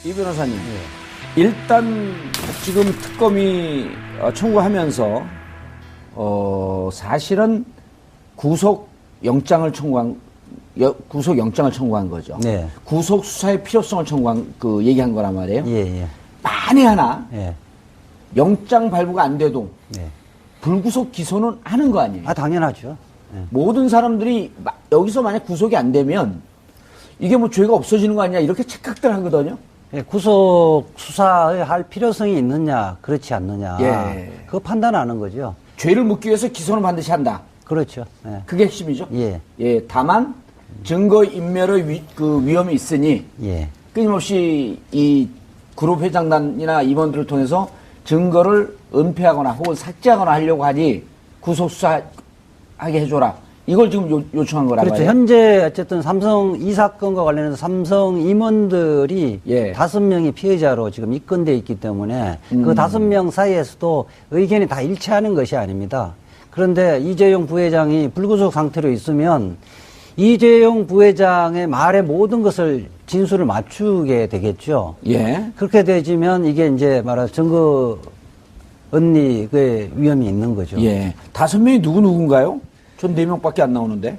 이 변호사님, 일단 지금 특검이 청구하면서 사실은 구속영장을 청구한 거죠. 네. 구속 수사의 필요성을 청구한 얘기한 거란 말이에요. 예, 예. 만에 하나 예. 영장 발부가 안 돼도 예. 불구속 기소는 하는 거 아니에요? 아, 당연하죠. 예. 모든 사람들이 여기서 만약 구속이 안 되면 이게 뭐 죄가 없어지는 거 아니냐 이렇게 착각들 하거든요. 예, 구속 수사에 할 필요성이 있느냐, 그렇지 않느냐. 예. 그거 판단하는 거죠. 죄를 묻기 위해서 기소는 반드시 한다. 그렇죠. 예. 그게 핵심이죠. 예. 예, 다만 증거 인멸의 위험이 있으니 예. 끊임없이 이 그룹 회장단이나 임원들을 통해서 증거를 은폐하거나 혹은 삭제하거나 하려고 하니 구속 수사하게 해줘라. 이걸 지금 요청한 거란 그렇죠. 말이에요. 현재 어쨌든 이 사건과 관련해서 삼성 임원들이 예. 5명이 피해자로 지금 입건돼 있기 때문에 그 5명 사이에서도 의견이 다 일치하는 것이 아닙니다. 그런데 이재용 부회장이 불구속 상태로 있으면 이재용 부회장의 말에 모든 것을 진술을 맞추게 되겠죠. 예. 그렇게 되지면 이게 이제 말하자면 증거 은닉의 위험이 있는 거죠. 예. 5명이 누군가요? 전 4명밖에 안 나오는데.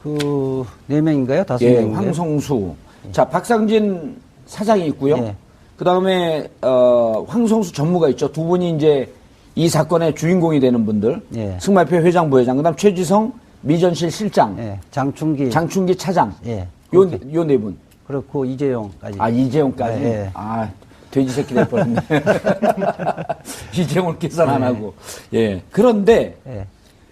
4명인가요? 5명인가요? 예, 황성수. 자, 박상진 사장이 있고요. 예. 그 다음에, 황성수 전무가 있죠. 두 분이 이제 이 사건의 주인공이 되는 분들. 예. 승마협회 회장, 부회장. 그 다음 최지성 미전실 실장. 예. 장충기 차장. 예. 요 4분. 그렇고 이재용까지. 아, 이재용까지? 예. 아, 돼지 새끼 될 뻔했네. 이재용을 계산 안 하고. 예. 그런데, 예.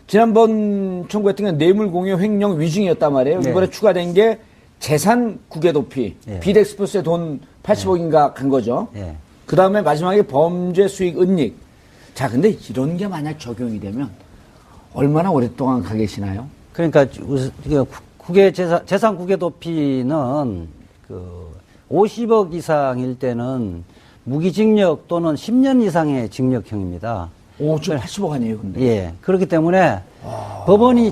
지난번 청구했던 건 뇌물공여 횡령 위증이었단 말이에요. 네. 이번에 추가된 게 재산 국외 도피. 예. 비덱스포스에 돈 80억인가 간 거죠. 예. 그 다음에 마지막에 범죄 수익 은닉. 자, 근데 이런 게 만약 적용이 되면 얼마나 오랫동안 가 계시나요? 그러니까 재산 국외 도피는 50억 이상일 때는 무기징역 또는 10년 이상의 징역형입니다. 오, 저 80억 아니에요, 근데. 예. 그렇기 때문에 법원이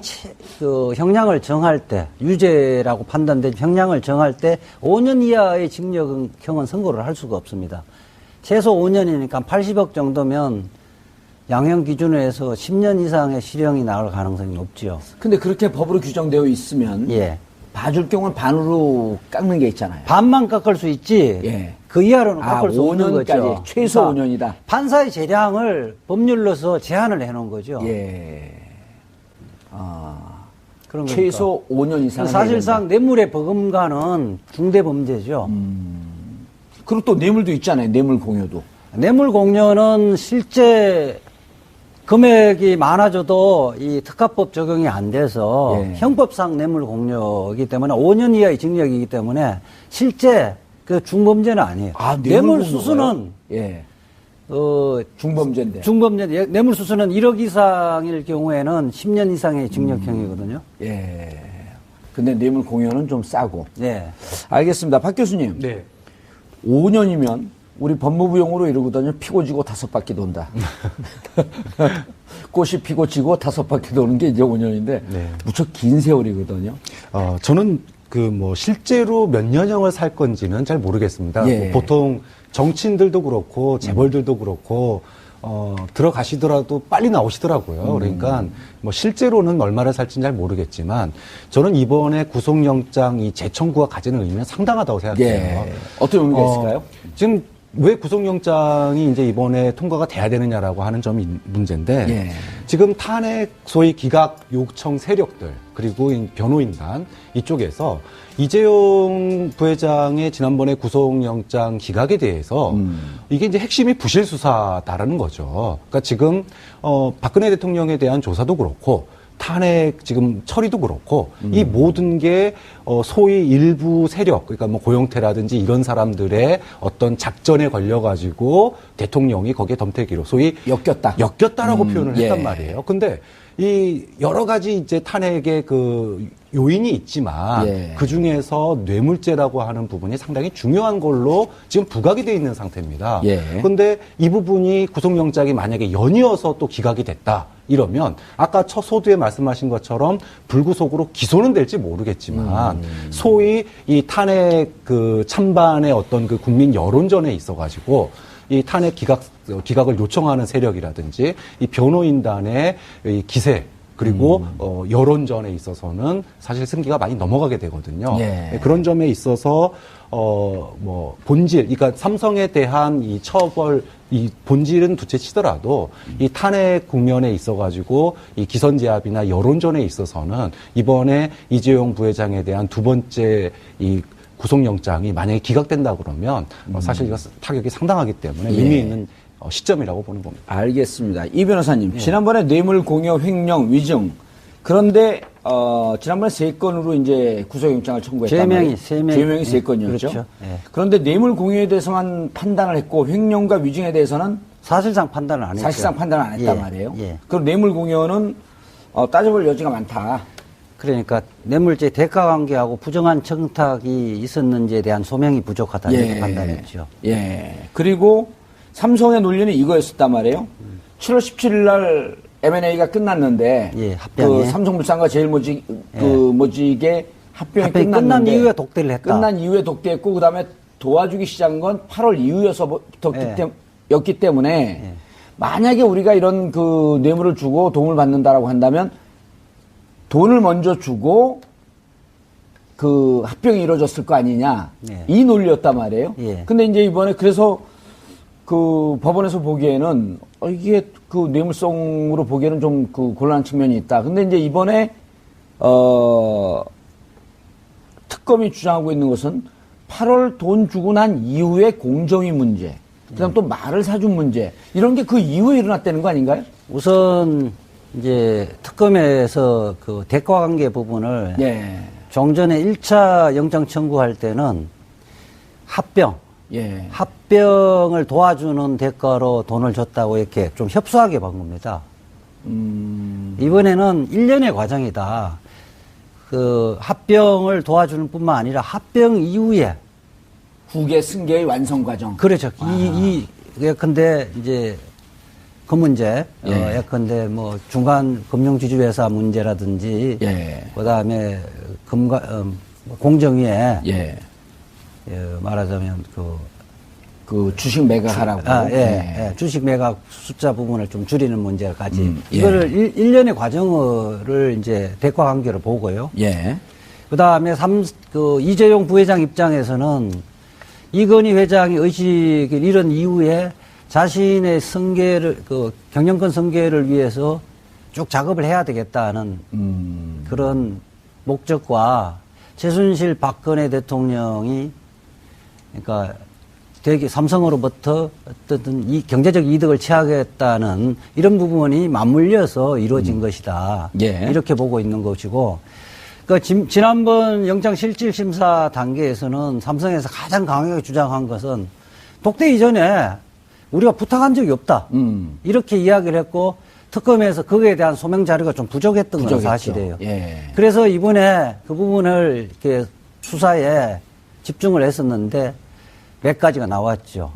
형량을 정할 때, 유죄라고 판단된 형량을 정할 때 5년 이하의 징역형은 선고를 할 수가 없습니다. 최소 5년이니까 80억 정도면 양형 기준으로 해서 10년 이상의 실형이 나올 가능성이 높죠. 근데 그렇게 법으로 규정되어 있으면. 예. 봐줄 경우는 반으로 깎는 게 있잖아요. 반만 깎을 수 있지. 예. 그 이하로는 깎을 수 없는 5년까지, 거죠. 최소 그러니까 5년이다. 판사의 재량을 법률로서 제한을 해놓은 거죠. 예. 그런 최소 5년 이상. 사실상 뇌물의 버금가는 중대 범죄죠. 그리고 또 뇌물도 있잖아요. 뇌물 공여도. 뇌물 공여는 실제 금액이 많아져도 이 특가법 적용이 안 돼서 예. 형법상 뇌물 공여이기 때문에 5년 이하의 징역이기 때문에 실제 그 중범죄는 아니에요. 뇌물 수수는 예. 중범죄인데. 중범죄 뇌물 수수는 1억 이상일 경우에는 10년 이상의 징역형이거든요. 예. 근데 뇌물 공여는 좀 싸고. 네. 알겠습니다. 박 교수님. 네. 5년이면 우리 법무부 용어로 이러거든요. 피고 지고 5바퀴 돈다. 꽃이 피고 지고 5바퀴 도는 게 이제 5년인데 네. 무척 긴 세월이거든요. 저는 실제로 몇 년형을 살 건지는 잘 모르겠습니다. 예. 보통 정치인들도 그렇고 재벌들도 그렇고 들어가시더라도 빨리 나오시더라고요. 그러니까 실제로는 얼마를 살지는 잘 모르겠지만 저는 이번에 구속영장 이 재청구가 가지는 의미는 상당하다고 생각해요. 예. 어떤 의미가 있을까요? 지금 왜 구속영장이 이제 이번에 통과가 돼야 되느냐라고 하는 점이 문제인데 예. 지금 탄핵 소위 기각 요청 세력들 그리고 변호인단 이쪽에서 이재용 부회장의 지난번에 구속영장 기각에 대해서 이게 이제 핵심이 부실 수사다라는 거죠. 그러니까 지금 박근혜 대통령에 대한 조사도 그렇고 탄핵 지금 처리도 그렇고 이 모든 게 소위 일부 세력 그러니까 뭐 고용태라든지 이런 사람들의 어떤 작전에 걸려가지고 대통령이 거기에 덤태기로 소위 엮였다라고 표현을 했단 말이에요. 근데 이 여러 가지 이제 탄핵의 그 요인이 있지만 예. 그 중에서 뇌물죄라고 하는 부분이 상당히 중요한 걸로 지금 부각이 돼 있는 상태입니다. 예. 그런데 이 부분이 구속영장이 만약에 연이어서 또 기각이 됐다 이러면 아까 첫 소두에 말씀하신 것처럼 불구속으로 기소는 될지 모르겠지만 소위 이 탄핵 그 찬반의 어떤 그 국민 여론전에 있어가지고 이 탄핵 기각을 요청하는 세력이라든지 이 변호인단의 이 기세 그리고 여론전에 있어서는 사실 승기가 많이 넘어가게 되거든요. 예. 그런 점에 있어서 뭐 본질, 그러니까 삼성에 대한 이 처벌, 이 본질은 두째 치더라도 이 탄핵 국면에 있어가지고 이 기선제압이나 여론전에 있어서는 이번에 이재용 부회장에 대한 두 번째 이 구속영장이 만약에 기각된다 그러면 사실 이거 타격이 상당하기 때문에 예. 의미 있는 시점이라고 보는 겁니다. 알겠습니다. 이 변호사님, 지난번에 뇌물 공여, 횡령, 위증. 그런데 지난번에 3건으로 이제 구속영장을 청구했단 말이에요. 죄명이 3건이었죠. 그렇죠. 예. 그런데 뇌물 공여에 대해서만 판단을 했고 횡령과 위증에 대해서는 사실상 판단을 안 했죠. 사실상 판단을 안 했단 예, 말이에요. 예. 그럼 뇌물 공여는 따져볼 여지가 많다. 그러니까 뇌물죄 대가관계하고 부정한 청탁이 있었는지에 대한 소명이 부족하다 이렇게 판단했죠. 예. 그리고 삼성의 논리는 이거였었단 말이에요. 7월 17일 날 M&A가 끝났는데 예, 합병이. 그 삼성물산과 제일모직의 합병이 합병이 끝난 끝났는데 이후에 독대를 했다. 끝난 이후에 독대했고 그다음에 도와주기 시작한 건 8월 이후였기 때문에 만약에 우리가 이런 그 뇌물을 주고 도움을 받는다라고 한다면 돈을 먼저 주고 그 합병이 이루어졌을 거 아니냐. 예. 이 논리였단 말이에요. 예. 근데 이제 이번에 그래서 그 법원에서 보기에는 이게 그 뇌물성으로 보기에는 좀 그 곤란한 측면이 있다. 근데 이제 이번에 특검이 주장하고 있는 것은 8월 돈 주고 난 이후에 공정위 문제, 그다음 또 말을 사준 문제 이런 게 그 이후에 일어났다는 거 아닌가요? 우선 이제 특검에서 그 대가관계 부분을 예. 종전에 1차 영장 청구할 때는 예. 합병을 도와주는 대가로 돈을 줬다고 이렇게 좀 협소하게 본 겁니다. 이번에는 1년의 과정이다. 그 합병을 도와주는 뿐만 아니라 합병 이후에 국외 승계의 완성 과정. 그렇죠. 예컨대 이제 그 문제, 예. 예컨대 뭐 중간 금융지주회사 문제라든지, 예. 그다음에 공정위에 예. 말하자면 그 주식 매각하라고. 주식 매각 숫자 부분을 좀 줄이는 문제까지 예. 이거를 1년의 과정을 이제 대가 관계로 보고요. 예. 그다음에 이재용 부회장 입장에서는 이건희 회장이 의식을 잃은 이후에 자신의 승계를 경영권 승계를 위해서 쭉 작업을 해야 되겠다는 그런 목적과 최순실 박근혜 대통령이 그러니까 삼성으로부터 어떤 이 경제적 이득을 취하겠다는 이런 부분이 맞물려서 이루어진 것이다. 예. 이렇게 보고 있는 것이고, 그러니까 지난번 영장 실질 심사 단계에서는 삼성에서 가장 강하게 주장한 것은 독대 이전에 우리가 부탁한 적이 없다. 이렇게 이야기를 했고 특검에서 거기에 대한 소명 자료가 좀 부족했던 건 사실이에요. 예. 그래서 이번에 그 부분을 이렇게 수사에 집중을 했었는데 몇 가지가 나왔죠.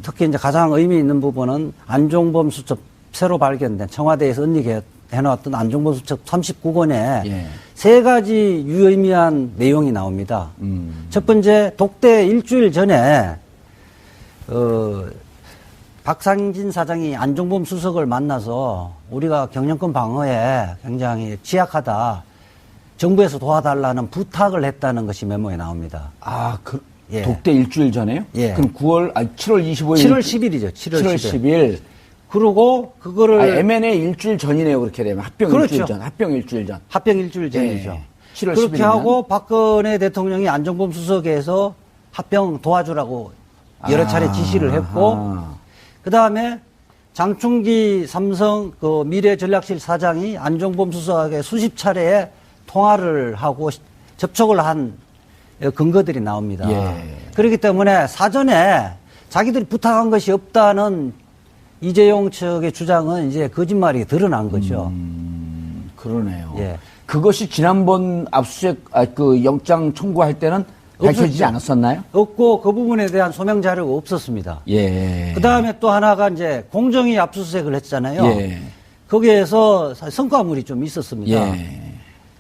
특히 이제 가장 의미 있는 부분은 안종범 수첩 새로 발견된 청와대에서 언닉해놓았던 안종범 수첩 39권에 예. 3가지 유의미한 내용이 나옵니다. 첫 번째, 독대 일주일 전에 박상진 사장이 안종범 수석을 만나서 우리가 경영권 방어에 굉장히 취약하다. 정부에서 도와달라는 부탁을 했다는 것이 메모에 나옵니다. 예. 독대 일주일 전에요? 예. 그럼 7월 25일. 7월 10일이죠. 7월 10일. 그리고 그거를 M&A 일주일 전이네요. 그렇게 되면 합병 그렇죠. 일주일 전. 합병 일주일 전. 합병 일주일 전이죠. 예. 7월 그렇게 10일이면. 하고 박근혜 대통령이 안종범 수석에서 합병 도와주라고 여러 차례 지시를 했고 그 다음에 장충기 삼성 미래전략실 사장이 안종범 수석에게 수십 차례에 통화를 하고 접촉을 한 근거들이 나옵니다. 예. 그렇기 때문에 사전에 자기들이 부탁한 것이 없다는 이재용 측의 주장은 이제 거짓말이 드러난 거죠. 그러네요. 예. 그것이 지난번 압수수색, 그 영장 청구할 때는 밝혀지지 없었죠. 않았었나요? 없고 그 부분에 대한 소명 자료가 없었습니다. 예. 그 다음에 또 하나가 이제 공정위 압수수색을 했잖아요. 예. 거기에서 성과물이 좀 있었습니다. 예.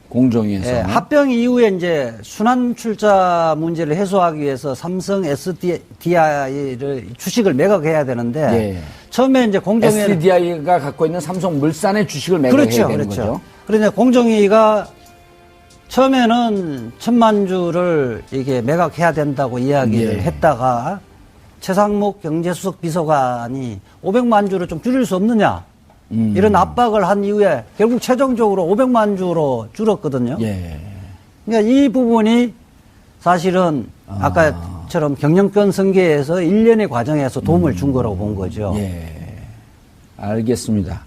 공정위에서. 예, 합병 이후에 이제 순환 출자 문제를 해소하기 위해서 삼성 SDI를 주식을 매각해야 되는데 예. 처음에 이제 공정위는 SDI가 갖고 있는 삼성물산의 주식을 매각해야 그렇죠, 되는 그렇죠. 거죠. 그런데 공정위가 처음에는 1,000만 주를 이게 매각해야 된다고 이야기를 예. 했다가 최상목 경제수석 비서관이 500만 주를 좀 줄일 수 없느냐 이런 압박을 한 이후에 결국 최종적으로 500만 주로 줄었거든요. 예. 그러니까 이 부분이 사실은 아까처럼 경영권 승계에서 일련의 과정에서 도움을 준 거라고 본 거죠. 예. 알겠습니다.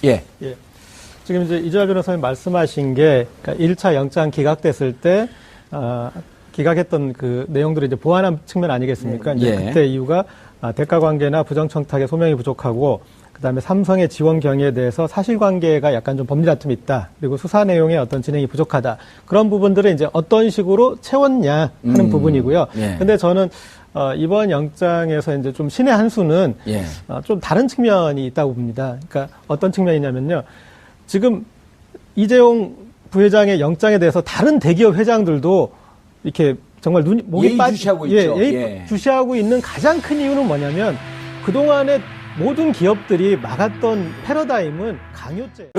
예. 예. 지금 이제 이주하 변호사님 말씀하신 게, 그러니까 1차 영장 기각됐을 때, 기각했던 그 내용들을 이제 보완한 측면 아니겠습니까? 이제 예. 그때 이유가 대가 관계나 부정청탁의 소명이 부족하고, 그 다음에 삼성의 지원 경위에 대해서 사실관계가 약간 좀 법리 다툼이 있다. 그리고 수사 내용의 어떤 진행이 부족하다. 그런 부분들을 이제 어떤 식으로 채웠냐 하는 부분이고요. 예. 근데 저는 이번 영장에서 이제 좀 신의 한 수는 예. 좀 다른 측면이 있다고 봅니다. 그러니까 어떤 측면이냐면요. 지금 이재용 부회장의 영장에 대해서 다른 대기업 회장들도 이렇게 정말 목이 예의주시하고 있죠. 예의 예. 주시하고 있는 가장 큰 이유는 뭐냐면 그동안에 모든 기업들이 막았던 패러다임은 강요죄.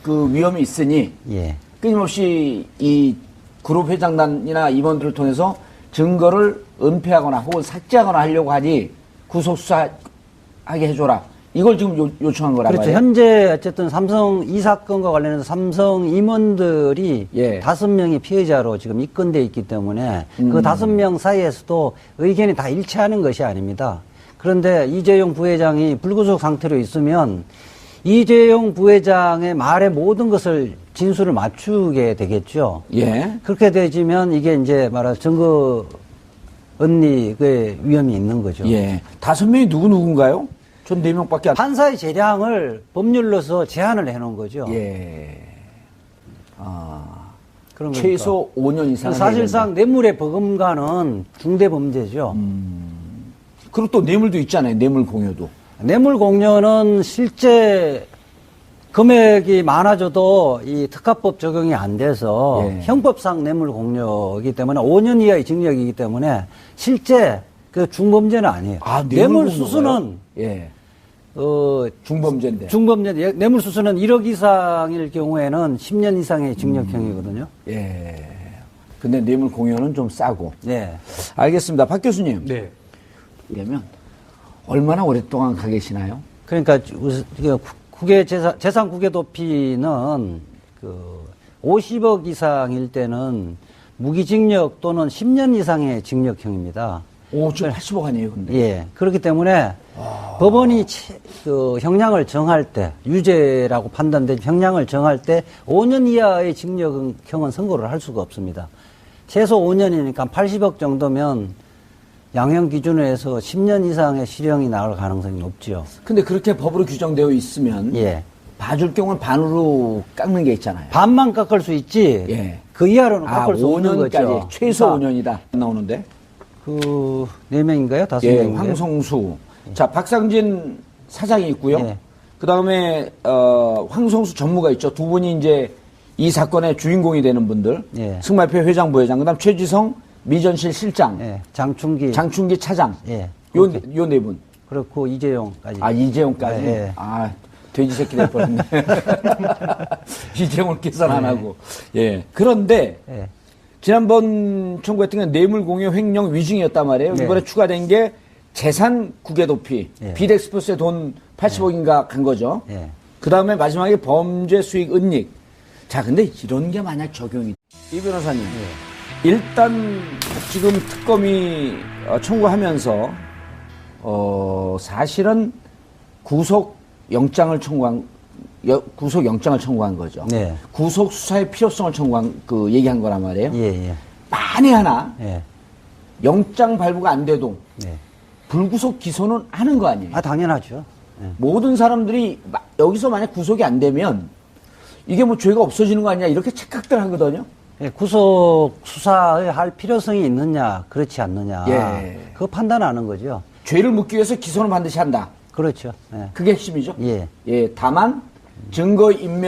그 위험이 있으니 예. 끊임없이 이 그룹 회장단이나 임원들을 통해서 증거를 은폐하거나 혹은 삭제하거나 하려고 하니 구속수사하게 해줘라. 이걸 지금 요청한 거란 그렇죠. 말이에요. 현재 어쨌든 삼성 이 사건과 관련해서 삼성 임원들이 예. 5명이 피해자로 지금 입건돼 있기 때문에 그 5명 사이에서도 의견이 다 일치하는 것이 아닙니다. 그런데 이재용 부회장이 불구속 상태로 있으면 이재용 부회장의 말에 모든 것을 진술을 맞추게 되겠죠. 예. 그렇게 되지면 이게 이제 말하자면 증거 은닉의 위험이 있는 거죠. 예. 5명이 누군가요? 전 4명밖에 안. 판사의 재량을 법률로서 제한을 해놓은 거죠. 예. 그런 최소 5년 이상. 사실상 뇌물의 버금가는 중대 범죄죠. 그리고 또 뇌물도 있잖아요. 뇌물 공여도. 뇌물 공여는 실제 금액이 많아져도 이 특가법 적용이 안 돼서 예. 형법상 뇌물 공여이기 때문에 5년 이하의 징역이기 때문에 실제 그 중범죄는 아니에요. 뇌물 공여가요? 수수는 예. 중범죄인데. 중범죄인데. 뇌물 수수는 1억 이상일 경우에는 10년 이상의 징역형이거든요. 예. 근데 뇌물 공여는 좀 싸고. 네. 알겠습니다. 박 교수님. 네. 그러면 얼마나 오랫동안 가 계시나요? 그러니까 국외 재산 국외 도피는 그 50억 이상일 때는 무기징역 또는 10년 이상의 징역형입니다. 오, 지금 80억 아니에요, 근데. 예. 그렇기 때문에 법원이 그 형량을 정할 때, 유죄라고 판단된 형량을 정할 때 5년 이하의 징역형은 선고를 할 수가 없습니다. 최소 5년이니까 80억 정도면 양형 기준으로 해서 10년 이상의 실형이 나올 가능성이 높죠. 근데 그렇게 법으로 규정되어 있으면 예. 봐줄 경우는 반으로 깎는 게 있잖아요. 반만 깎을 수 있지. 예. 그 이하로는 깎을 수 없는 5년까지 거죠. 최소 그러니까 5년이다 나오는데. 그 4명인가요? 5명인가요? 예, 황성수. 자, 박상진 사장이 있고요. 예. 그다음에 황성수 전무가 있죠. 두 분이 이제 이 사건의 주인공이 되는 분들. 예. 승마협회 회장 부회장. 그다음 최지성 미전실 실장. 예. 장충기. 장충기 차장. 예. 요 네 분. 그렇고 이재용까지. 이재용까지. 예, 예. 돼지 새끼 될 뻔했네. 이재용을 계산 안 하고. 예. 그런데 예. 지난번 청구했던 건 뇌물 공여 횡령 위증이었단 말이에요. 네. 이번에 추가된 게 재산 국외 도피. 예. 비덱스프스에 돈 80억인가 간 거죠. 예. 그 다음에 마지막에 범죄 수익 은닉. 자, 근데 이런 게 만약 적용이. 이 변호사님. 일단 지금 특검이 청구하면서 사실은 구속 영장을 청구한 거죠. 네. 구속 수사의 필요성을 청구한 얘기한 거란 말이에요. 예, 예. 만에 하나 예. 영장 발부가 안 돼도 예. 불구속 기소는 하는 거 아니에요. 당연하죠. 예. 모든 사람들이 여기서 만약 구속이 안 되면 이게 뭐 죄가 없어지는 거 아니냐 이렇게 착각들 하거든요. 예, 구속 수사에 할 필요성이 있느냐, 그렇지 않느냐. 예. 그거 판단하는 거죠. 죄를 묻기 위해서 기소는 반드시 한다. 그렇죠. 예. 그게 핵심이죠. 예. 다만 증거 인멸